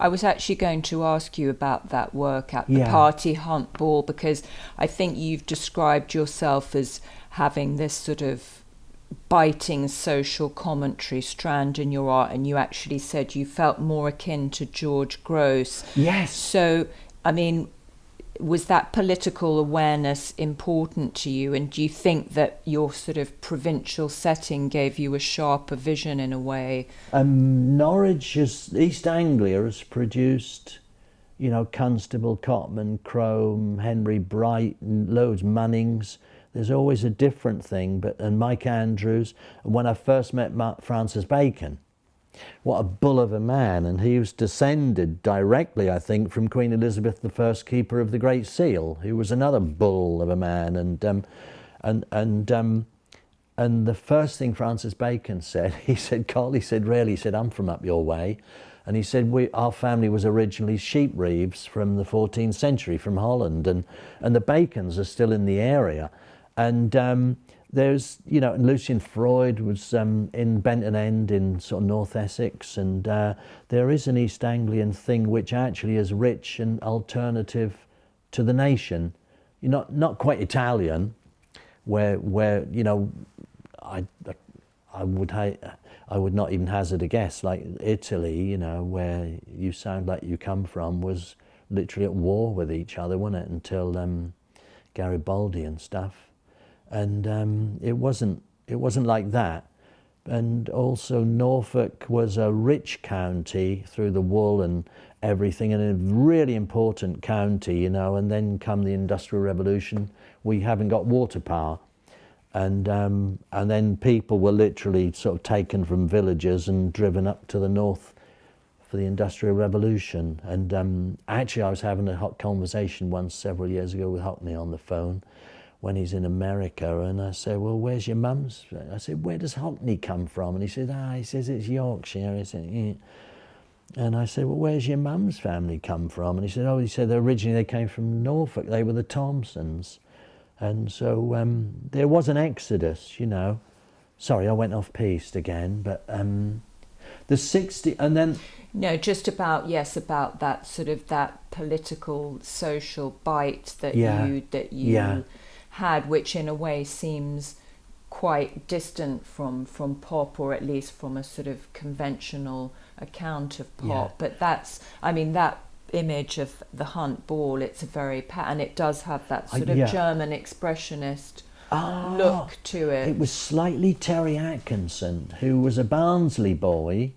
I was actually going to ask you about that work at the Party Hunt Ball, because I think you've described yourself as having this sort of biting social commentary strand in your art, and you actually said you felt more akin to George Grosz. Yes. So, I mean, was that political awareness important to you, and do you think that your sort of provincial setting gave you a sharper vision in a way? Norwich, East Anglia has produced, you know, Constable, Cotman, Crome, Henry Bright, and loads, Mannings. There's always a different thing, and Mike Andrews. And when I first met Francis Bacon, what a bull of a man, and he was descended directly, I think, from Queen Elizabeth I, Keeper of the Great Seal, who was another bull of a man. And the first thing Francis Bacon said, he said, "Col," he said, "really?" He said, "I'm from up your way." And he said, our family was originally sheep reeves from the 14th century, from Holland, and the Bacons are still in the area. And there's, you know, Lucian Freud was in Benton End in sort of North Essex, and there is an East Anglian thing which actually is rich and alternative to the nation. You're not quite Italian, where you know, I would not even hazard a guess, like Italy, you know, where you sound like you come from, was literally at war with each other, wasn't it, until Garibaldi and stuff. And it wasn't like that. And also Norfolk was a rich county through the wool and everything, and a really important county, you know. And then come the Industrial Revolution, we haven't got water power, and then people were literally sort of taken from villages and driven up to the north for the Industrial Revolution. And actually, I was having a hot conversation once several years ago with Hockney on the phone, when he's in America, and I said, "Well, where's your mum's?" I said, "Where does Hockney come from?" And he said, he says it's Yorkshire. I said, "Yeah." And I said, "Well, where's your mum's family come from?" And he said, originally they came from Norfolk. They were the Thompsons. And so there was an exodus, you know. Sorry, I went off piste again, but the 60, and then... No, just about, yes, about that sort of that political, social bite that you had, which in a way seems quite distant from pop, or at least from a sort of conventional account of pop. But that's, I mean, that image of the Hunt Ball, it's a very, and it does have that sort of German expressionist look to it. It was slightly Terry Atkinson, who was a Barnsley boy,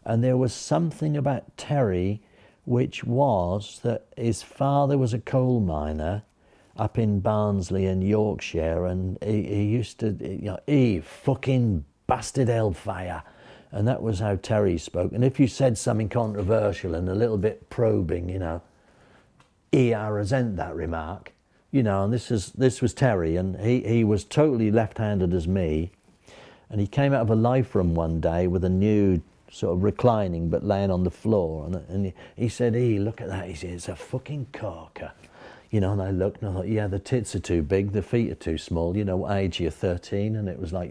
and there was something about Terry which was that his father was a coal miner up in Barnsley in Yorkshire, and he used to, you know, "He fucking bastard hellfire," and that was how Terry spoke. And if you said something controversial and a little bit probing, you know, I resent that remark, you know. And this was Terry, and he was totally left-handed as me, and he came out of a life room one day with a nude, sort of reclining but laying on the floor, and he said, "Look at that," he said, "it's a fucking corker." You know, and I looked and I thought, yeah, the tits are too big, the feet are too small. You know, what age you're 13, and it was like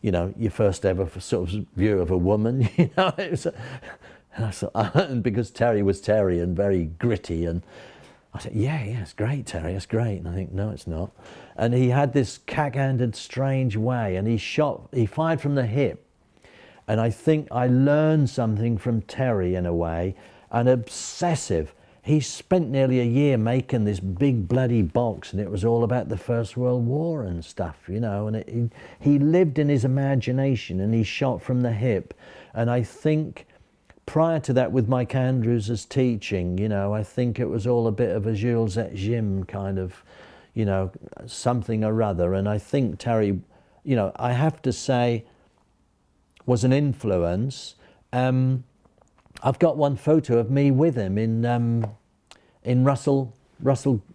you know, your first ever sort of view of a woman. You know, it was, and I thought, and because Terry was Terry and very gritty, and I said, yeah, it's great, Terry, it's great. And I think, no, it's not. And he had this cack-handed, strange way, and he fired from the hip. And I think I learned something from Terry in a way, an obsessive. He spent nearly a year making this big bloody box, and it was all about the First World War and stuff, you know, and he lived in his imagination, and he shot from the hip. And I think prior to that, with Mike Andrews as teaching, you know, I think it was all a bit of a Jules et Jim kind of, you know, something or other. And I think Terry, you know, I have to say, was an influence. I've got one photo of me with him in Russell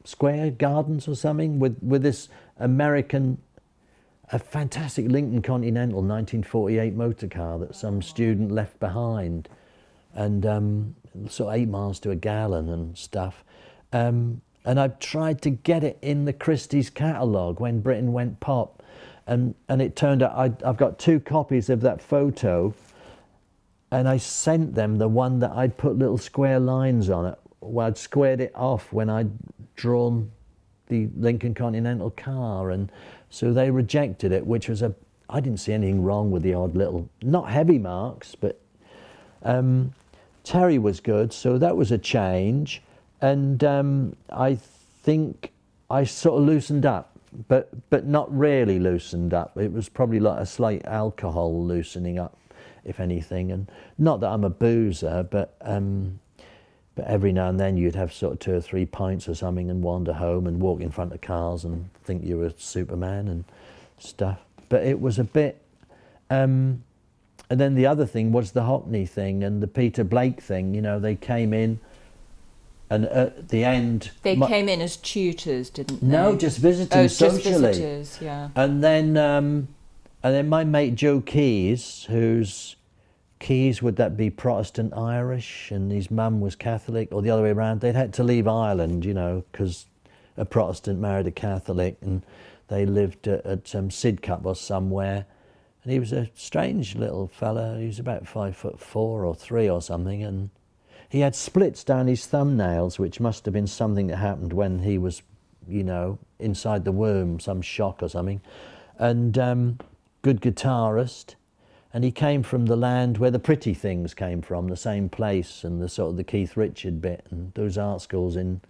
Square Gardens or something, with this American, a fantastic Lincoln Continental 1948 motor car that some student left behind, and sort of 8 miles to a gallon and stuff. And I've tried to get it in the Christie's catalogue when Britain went pop, and it turned out I've got 2 copies of that photo. and I sent them the one that I'd put little square lines on it. Well, I'd squared it off when I'd drawn the Lincoln Continental car, and so they rejected it, which was I didn't see anything wrong with the odd little, not heavy marks, but Terry was good, so that was a change. And I think I sort of loosened up, but not really loosened up. It was probably like a slight alcohol loosening up, if anything. And not that I'm a boozer, but every now and then you'd have sort of 2 or 3 pints or something and wander home and walk in front of cars and think you were Superman and stuff. But it was a bit... and then the other thing was the Hockney thing and the Peter Blake thing. You know, they came in, and at the end... They came in as tutors, didn't they? No, just visiting socially. Just visitors, yeah. And then my mate Joe Keyes, who's... Keyes, would that be Protestant Irish, and his mum was Catholic, or the other way around? They'd had to leave Ireland, you know, because a Protestant married a Catholic, and they lived at Sidcup or somewhere. And he was a strange little fella. He was about 5'4" or 3 or something, and he had splits down his thumbnails, which must have been something that happened when he was, you know, inside the womb, some shock or something. And good guitarist. And he came from the land where the Pretty Things came from, the same place, and the sort of the Keith Richard bit, and those art schools in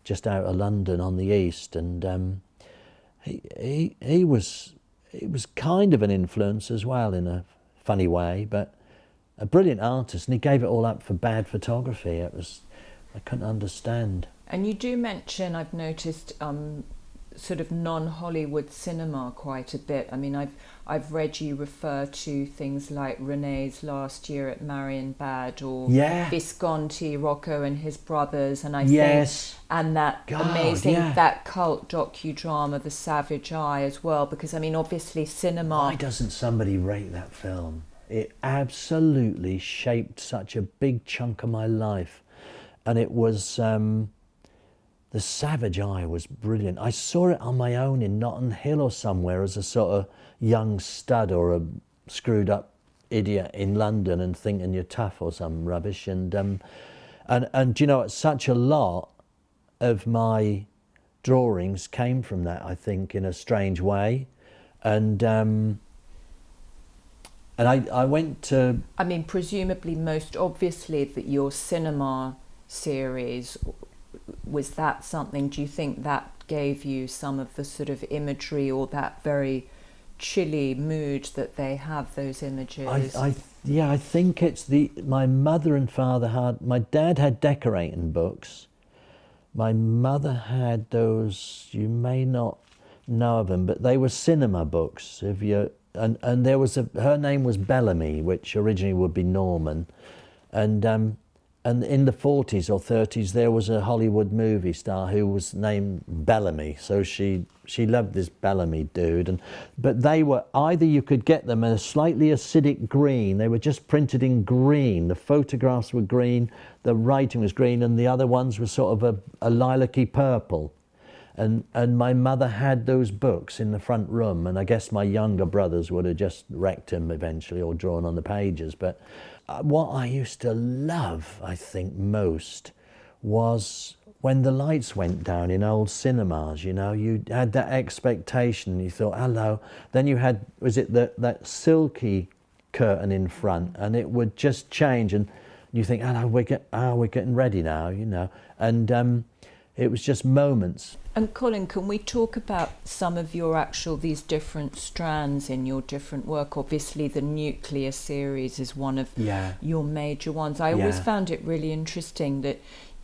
just out of London on the east. And he was kind of an influence as well in a funny way, but a brilliant artist, and he gave it all up for bad photography. I couldn't understand. And you do mention, I've noticed, sort of non-Hollywood cinema quite a bit. I mean, I've read you refer to things like René's Last Year at Marienbad, or Visconti, Rocco and his brothers, and I think, and that amazing, that cult docudrama, The Savage Eye, as well, because I mean, obviously cinema... Why doesn't somebody rate that film? It absolutely shaped such a big chunk of my life, and it was... The Savage Eye was brilliant. I saw it on my own in Notting Hill or somewhere as a sort of young stud or a screwed up idiot in London and thinking you're tough or some rubbish. And you know, such a lot of my drawings came from that, I think, in a strange way. And I went to... I mean, presumably most obviously that your cinema series... Was that something, do you think that gave you some of the sort of imagery or that very chilly mood that they have, those images? I think it's my mother and father had, my dad had decorating books. My mother had those, you may not know of them, but they were cinema books. And there was her name was Bellamy, which originally would be Norman. And in the 40s or 30s, there was a Hollywood movie star who was named Bellamy. So she loved this Bellamy dude. But they were, either you could get them in a slightly acidic green. They were just printed in green. The photographs were green, the writing was green, and the other ones were sort of a lilac-y purple. And my mother had those books in the front room, and I guess my younger brothers would have just wrecked them eventually or drawn on the pages. But what I used to love, I think, most was when the lights went down in old cinemas. You know, you had that expectation, you thought, hello. Then you had, was it that silky curtain in front, and it would just change, and you think, hello, we're getting ready now, you know. And it was just moments. And Colin, can we talk about some of your these different strands in your different work? Obviously, the Nuclear series is one of your major ones. I always found it really interesting that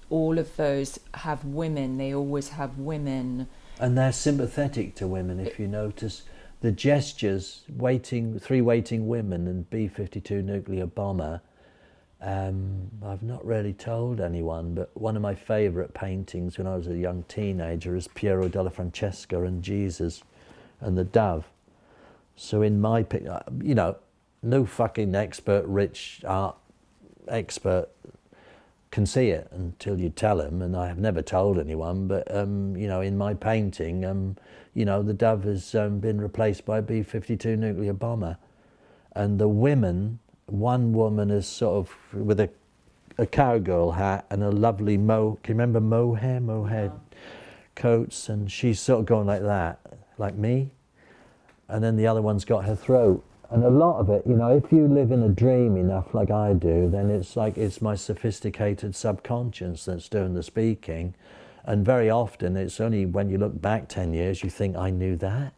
all of those have women. They always have women. And they're sympathetic to women, if you notice. The gestures, three waiting women and B-52 nuclear bomber. I've not really told anyone, but one of my favourite paintings when I was a young teenager is Piero della Francesca and Jesus and the dove. So in my picture, you know, no fucking rich art expert can see it until you tell him, and I have never told anyone, but you know, in my painting, you know, the dove has been replaced by a B-52 nuclear bomber, and the women one woman is sort of with a cowgirl hat and a lovely can you remember mohair coats, and she's sort of going like that, like me, and then the other one's got her throat. And a lot of it, you know, if you live in a dream enough like I do, then it's like it's my sophisticated subconscious that's doing the speaking. And very often it's only when you look back 10 years you think, I knew that.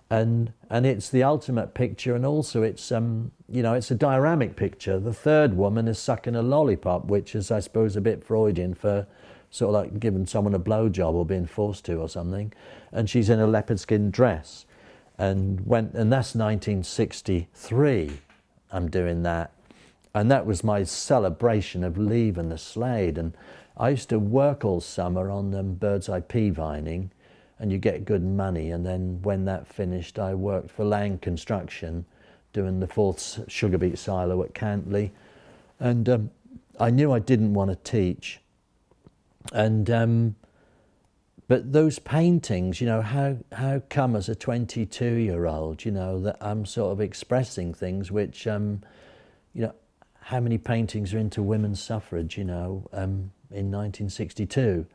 And it's the ultimate picture, and also it's you know, it's a dioramic picture. The third woman is sucking a lollipop, which is, I suppose, a bit Freudian for sort of like giving someone a blowjob or being forced to or something. And she's in a leopard skin dress. And that's 1963, I'm doing that. And that was my celebration of leaving the Slade. And I used to work all summer on bird's eye pea vining, and you get good money. And then when that finished, I worked for Lang Construction, doing the 4th sugar beet silo at Cantley. And I knew I didn't want to teach. And but those paintings, you know, how come as a 22-year-old, you know, that I'm sort of expressing things which, you know, how many paintings are into women's suffrage, you know, in 1962,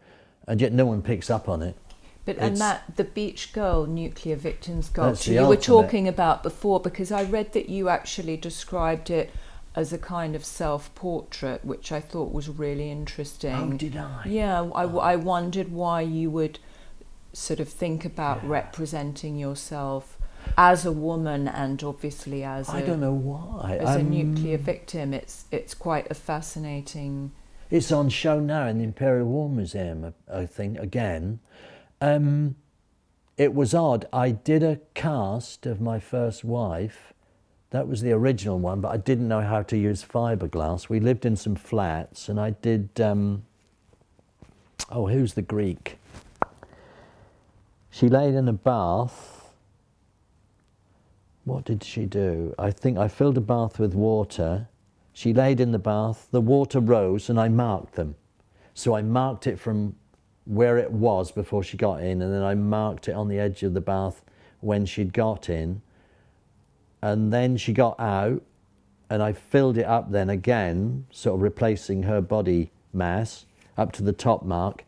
and yet no one picks up on it. But and that the Beach Girl nuclear victim sculpture you ultimate. Were talking about before, because I read that you actually described it as a kind of self-portrait, which I thought was really interesting. Oh, did I? Yeah, I wondered why you would sort of think about representing yourself as a woman, and obviously as I don't know why. As a nuclear victim. It's quite a fascinating... It's on show now in the Imperial War Museum, I think, again. It was odd. I did a cast of my first wife. That was the original one, but I didn't know how to use fiberglass. We lived in some flats, and I did, oh, who's the Greek? She laid in a bath. What did she do? I think I filled a bath with water. She laid in the bath, the water rose, and I marked them. So I marked it from where it was before she got in, and then I marked it on the edge of the bath when she'd got in. And then she got out, and I filled it up then again, sort of replacing her body mass up to the top mark.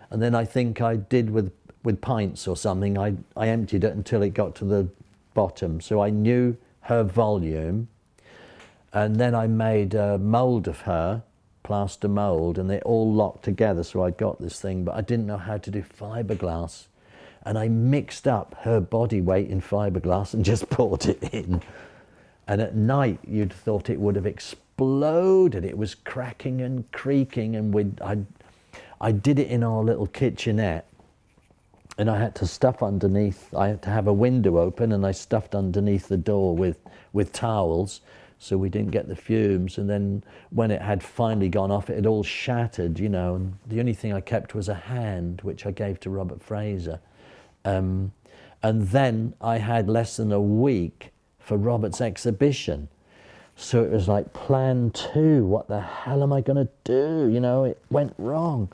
And then I think I did with pints or something, I emptied it until it got to the bottom. So I knew her volume. And then I made a mould of her, plaster mould, and they all locked together. So I got this thing, but I didn't know how to do fiberglass. And I mixed up her body weight in fiberglass and just poured it in. And at night, you'd thought it would have exploded. It was cracking and creaking, and I did it in our little kitchenette. And I had to stuff underneath, I had to have a window open, and I stuffed underneath the door with towels so we didn't get the fumes. And then when it had finally gone off, it had all shattered, you know, and the only thing I kept was a hand, which I gave to Robert Fraser. And then I had less than a week for Robert's exhibition. So it was like plan 2, what the hell am I going to do? You know, it went wrong.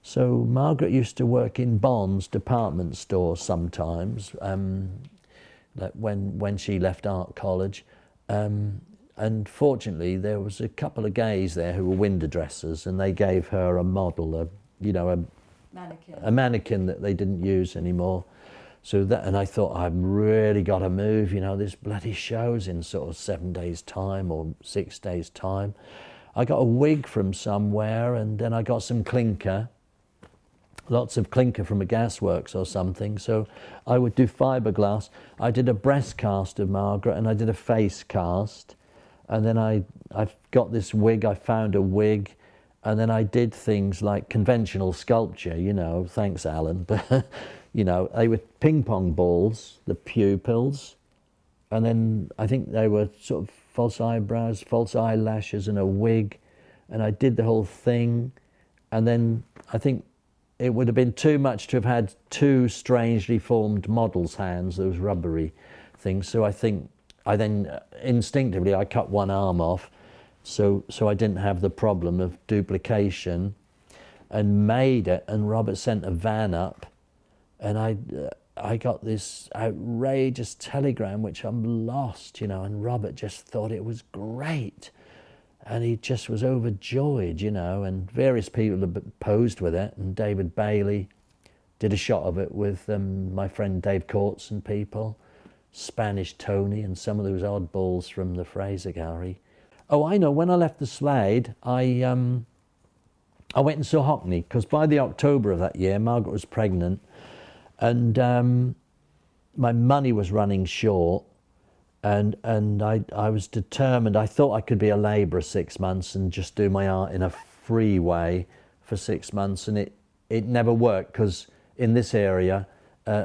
So Margaret used to work in Bond's department store sometimes, like when she left art college. And fortunately, there was a couple of gays there who were window dressers, and they gave her a model, a mannequin that they didn't use anymore. So that, and I thought, I've really got to move, you know, this bloody show's in sort of 7 days' time or 6 days' time. I got a wig from somewhere, and then I got some clinker, lots of clinker from a gasworks or something. So I would do fiberglass. I did a breast cast of Margaret, and I did a face cast. And then I got this wig, I found a wig. And then I did things like conventional sculpture, you know, thanks Alan, but you know, they were ping pong balls, the pupils, and then I think they were sort of false eyebrows, false eyelashes, and a wig, and I did the whole thing. And then I think it would have been too much to have had 2 strangely formed models' hands, those rubbery things, so I think I then instinctively I cut one arm off, so I didn't have the problem of duplication, and made it. And Robert sent a van up, and I got this outrageous telegram which I'm lost, you know, and Robert just thought it was great. And he just was overjoyed, you know, and various people have posed with it. And David Bailey did a shot of it with my friend Dave Courts and people, Spanish Tony and some of those oddballs from the Fraser Gallery. Oh, I know, when I left the Slade, I went and saw Hockney, because by the October of that year, Margaret was pregnant, and my money was running short, and I was determined. I thought I could be a labourer 6 months and just do my art in a free way for 6 months, and it never worked, because in this area,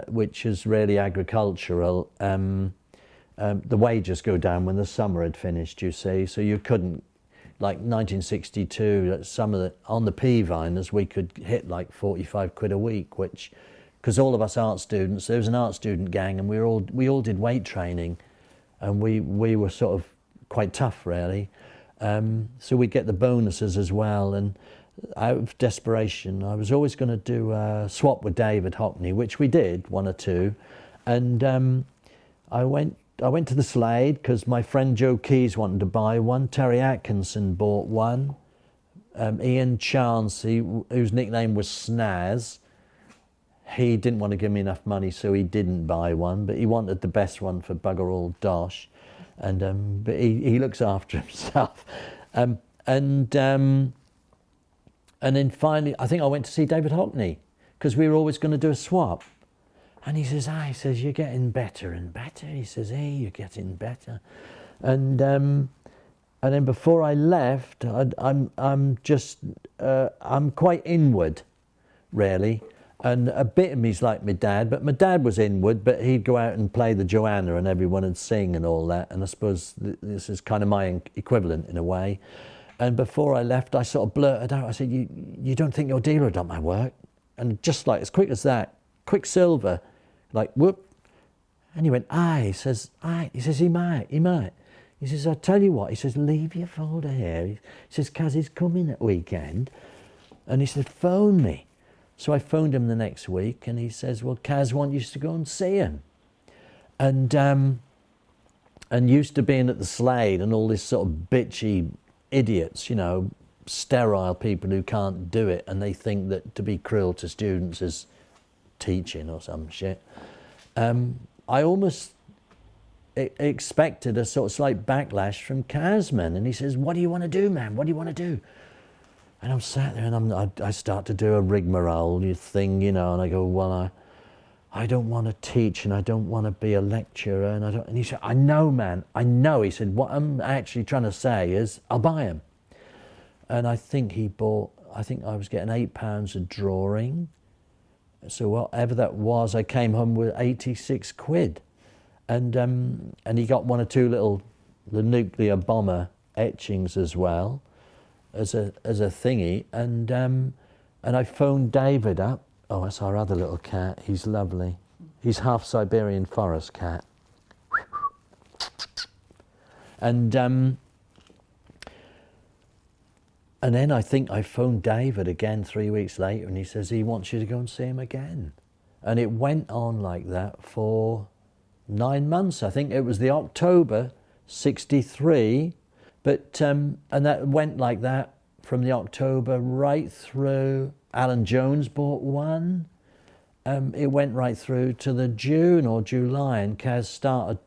which is really agricultural, the wages go down when the summer had finished, you see, so you couldn't, like 1962, some of the, on the P-Viners, we could hit like 45 quid a week, which, because all of us art students, there was an art student gang, and we all did weight training, and we were sort of quite tough, really. So we'd get the bonuses as well, and out of desperation, I was always going to do a swap with David Hockney, which we did, one or two, and I went to the Slade because my friend Joe Keys wanted to buy one. Terry Atkinson bought one. Ian Chauncey, whose nickname was Snaz, he didn't want to give me enough money, so he didn't buy one, but he wanted the best one for bugger all dosh, and but he looks after himself. And then finally, I think I went to see David Hockney, because we were always going to do a swap. And he says, he says, you're getting better and better. He says, hey, you're getting better. And then before I left, I'm quite inward, really. And a bit of me's like my dad, but my dad was inward, but he'd go out and play the Joanna and everyone would sing and all that. And I suppose this is kind of my equivalent in a way. And before I left, I sort of blurted out, I said, you don't think your dealer had done my work? And just like as quick as that, Quicksilver, like whoop. And he went, aye. He says, aye. He says, he might. He says, I'll tell you what. He says, leave your folder here. He says, Kaz is coming at weekend. And he said, phone me. So I phoned him the next week, and he says, well, Kaz wants you to go and see him. And used to being at the Slade and all this sort of bitchy idiots, you know, sterile people who can't do it, and they think that to be cruel to students is teaching or some shit. I almost expected a sort of slight backlash from Kazman, and he says, what do you want to do, man? What do you want to do? And I'm sat there, and I start to do a rigmarole thing, you know, and I go, well, I don't want to teach, and I don't want to be a lecturer, and I don't. And he said, I know, man, I know. He said, what I'm actually trying to say is, I'll buy him. And I think he bought, I think I was getting £8 a drawing. So whatever that was, I came home with 86 quid. And he got one or two the nuclear bomber etchings as well, as a thingy. And I phoned David up. Oh, that's our other little cat. He's lovely. He's half Siberian forest cat. And then I think I phoned David again 3 weeks later, and he says he wants you to go and see him again. And it went on like that for 9 months. I think it was the October '63, but and that went like that from the October right through. Alan Jones bought one. It went right through to the June or July, and Kaz started.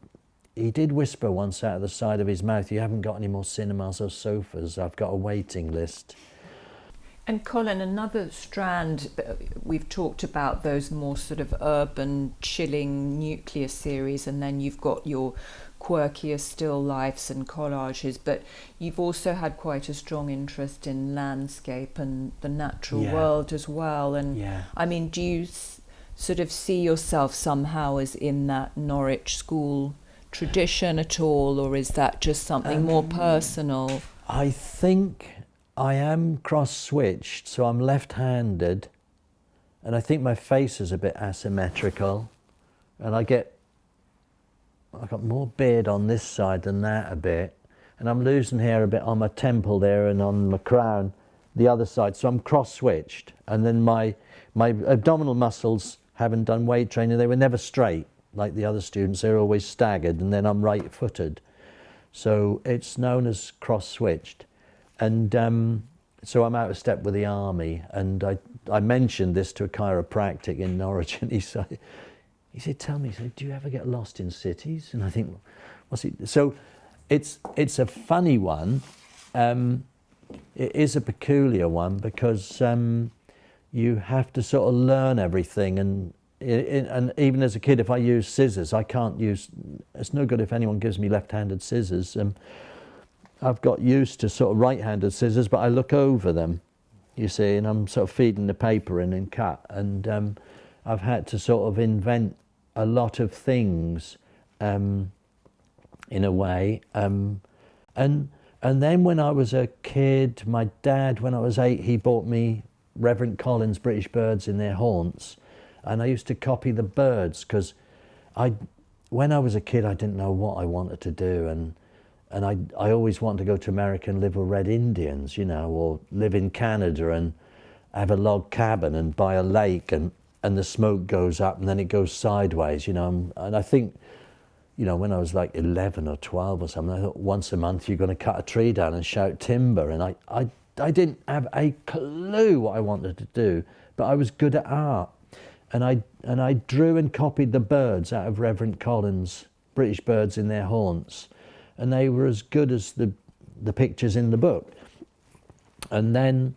He did whisper once out of the side of his mouth, you haven't got any more cinemas or sofas, I've got a waiting list. And Colin, another strand, we've talked about those more sort of urban, chilling nuclear series, and then you've got your quirkier still lifes and collages, but you've also had quite a strong interest in landscape and the natural world as well. And I mean, do you sort of see yourself somehow as in that Norwich school tradition at all, or is that just something more personal? I think I am cross-switched, so I'm left-handed, and I think my face is a bit asymmetrical, and I've got more beard on this side than that a bit, and I'm losing hair a bit on my temple there and on my crown the other side, so I'm cross-switched, and then my abdominal muscles having done weight training, they were never straight like the other students. They were always staggered, and then I'm right-footed. So it's known as cross-switched. And so I'm out of step with the army. And I mentioned this to a chiropractic in Norwich, and he said, tell me, he said, do you ever get lost in cities? And I think, what's it? So it's a funny one. It is a peculiar one because you have to sort of learn everything. And even as a kid, if I use scissors, I can't use, it's no good if anyone gives me left-handed scissors. I've got used to sort of right-handed scissors, but I look over them, you see, and I'm sort of feeding the paper in and cut. And I've had to sort of invent a lot of things in a way. And then when I was a kid, my dad, when I was 8, he bought me Reverend Colin's British Birds in Their Haunts. And I used to copy the birds because when I was a kid, I didn't know what I wanted to do. And I always wanted to go to America and live with Red Indians, you know, or live in Canada and have a log cabin and by a lake and the smoke goes up and then it goes sideways, you know. And I think, you know, when I was like 11 or 12 or something, I thought once a month you're going to cut a tree down and shout timber. And I didn't have a clue what I wanted to do, but I was good at art. And I drew and copied the birds out of Reverend Colin's British Birds in Their Haunts. And they were as good as the pictures in the book. And then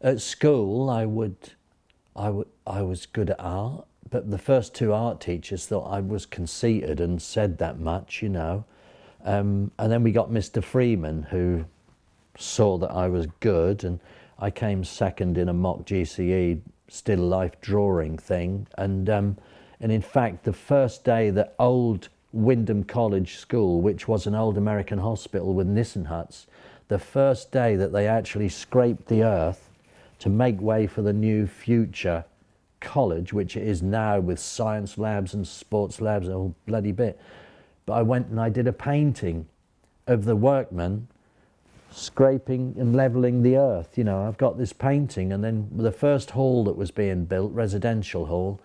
at school, I was good at art, but the first 2 art teachers thought I was conceited and said that much, you know. And then we got Mr. Freeman, who saw that I was good, and I came second in a mock GCE still life drawing thing. And in fact, the first day that old Wyndham College School, which was an old American hospital with Nissen huts, the first day that they actually scraped the earth to make way for the new future college, which it is now with science labs and sports labs and a whole bloody bit. But I went and I did a painting of the workmen scraping and levelling the earth. You know, I've got this painting, and then the first hall that was being built, residential hall,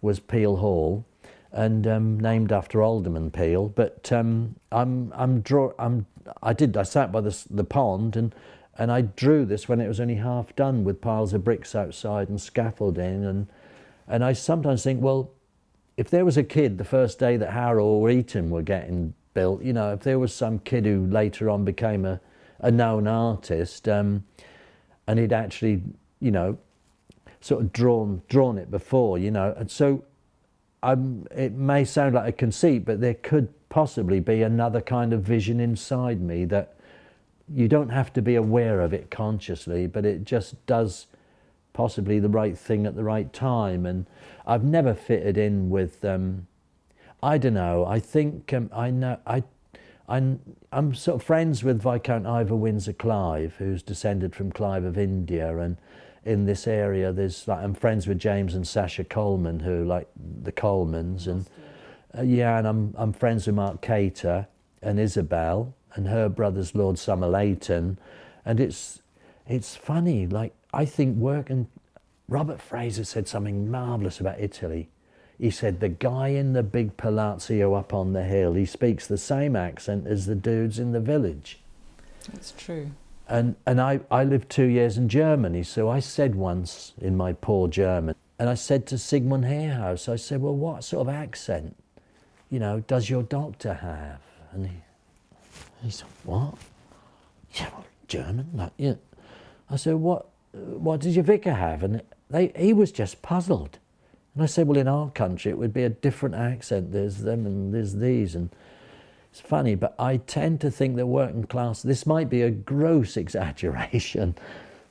was Peel Hall, and named after Alderman Peel. But I sat by the pond and I drew this when it was only half done with piles of bricks outside and scaffolding. And I sometimes think, well, if there was a kid the first day that Harrow or Eton were getting built, you know, if there was some kid who later on became a known artist, and he'd actually, you know, sort of drawn it before, you know, and so it may sound like a conceit, but there could possibly be another kind of vision inside me that you don't have to be aware of it consciously, but it just does possibly the right thing at the right time. And I've never fitted in with, I don't know, I think I'm sort of friends with Viscount Ivor Windsor Clive, who's descended from Clive of India, and in this area there's like, I'm friends with James and Sasha Coleman, who like the Colemans, and yeah, and I'm friends with Mark Cater and Isabel, and her brother's Lord Somerleyton. And it's funny, like I think and Robert Fraser said something marvellous about Italy. He said, the guy in the big palazzo up on the hill, he speaks the same accent as the dudes in the village. That's true. And I lived 2 years in Germany, so I said once in my poor German, and I said to Sigmund Hairhouse, I said, well, what sort of accent, you know, does your doctor have? And he said, what? Yeah, well, German, like, yeah. I said, what does your vicar have? And he was just puzzled. And I said, well, in our country, it would be a different accent. There's them and there's these. And it's funny, but I tend to think that working class, this might be a gross exaggeration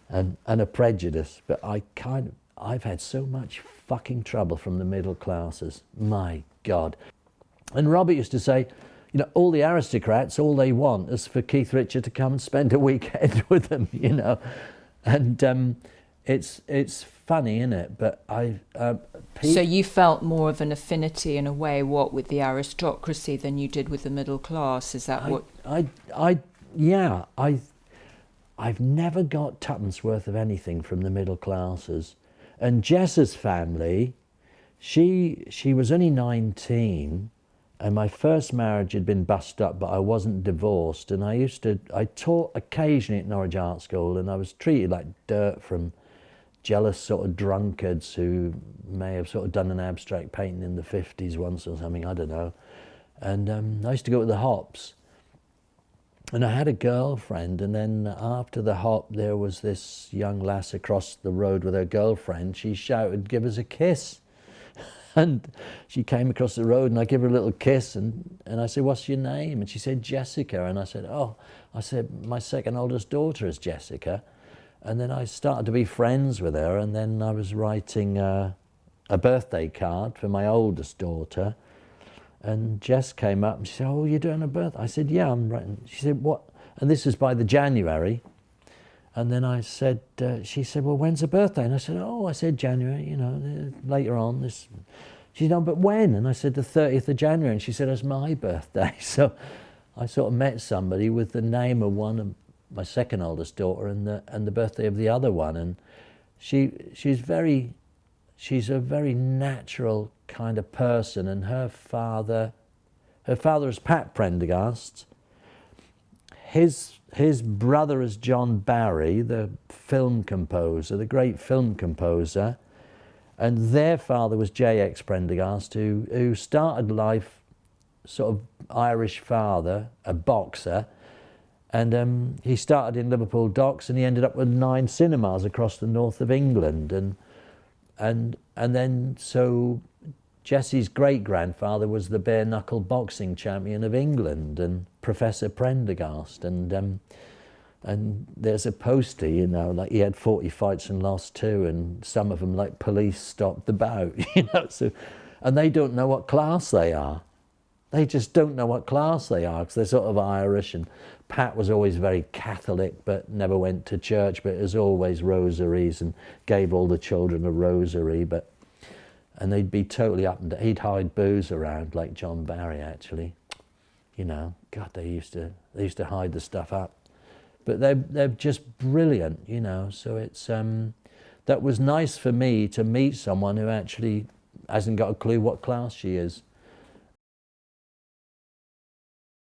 and a prejudice, but I've had so much fucking trouble from the middle classes. My God. And Robert used to say, you know, all the aristocrats, all they want is for Keith Richard to come and spend a weekend with them, you know. And it's funny, isn't it? But so you felt more of an affinity in a way, what, with the aristocracy than you did with the middle class? Is that what? Yeah, I've never got tuppence worth of anything from the middle classes. And Jess's family, She was only 19, and my first marriage had been bust up, but I wasn't divorced. And I taught occasionally at Norwich Art School, and I was treated like dirt from jealous sort of drunkards who may have sort of done an abstract painting in the 50s once or something, I don't know. And I used to go to the hops. And I had a girlfriend, and then after the hop, there was this young lass across the road with her girlfriend. She shouted, "Give us a kiss." And she came across the road, and I gave her a little kiss, and I said, "What's your name?" And she said, "Jessica." And I said, "Oh," I said, "my second oldest daughter is Jessica." And then I started to be friends with her, and then I was writing a birthday card for my oldest daughter. And Jess came up and she said, "Oh, you're doing a birthday?" I said, "Yeah, I'm writing." She said, "What?" And this was by the January. And then I said, she said, "Well, when's the birthday?" And I said, "Oh," I said, "January, you know, later on." She said, "No, but when?" And I said, "The 30th of January. And she said, "It's my birthday." So I sort of met somebody with the name of one of my second oldest daughter and the birthday of the other one. And she's a very natural kind of person, and her father is Pat Prendergast. His brother is John Barry, the film composer, the great film composer, and their father was J.X. Prendergast, who started life sort of Irish father, a boxer, and he started in Liverpool Docks, and he ended up with 9 cinemas across the north of England, and then so Jesse's great-grandfather was the bare-knuckle boxing champion of England, and Professor Prendergast, and there's a poster, you know, like he had 40 fights and lost 2, and some of them, like, police stopped the bout, you know, so, and they don't know what class they are. They just don't know what class they are, because they're sort of Irish, and Pat was always very Catholic, but never went to church, but as always rosaries, and gave all the children a rosary, and they'd be totally up and down. He'd hide booze around, like John Barry, actually. You know, God, they used to hide the stuff up. But they're just brilliant, you know, so it's, that was nice for me to meet someone who actually hasn't got a clue what class she is.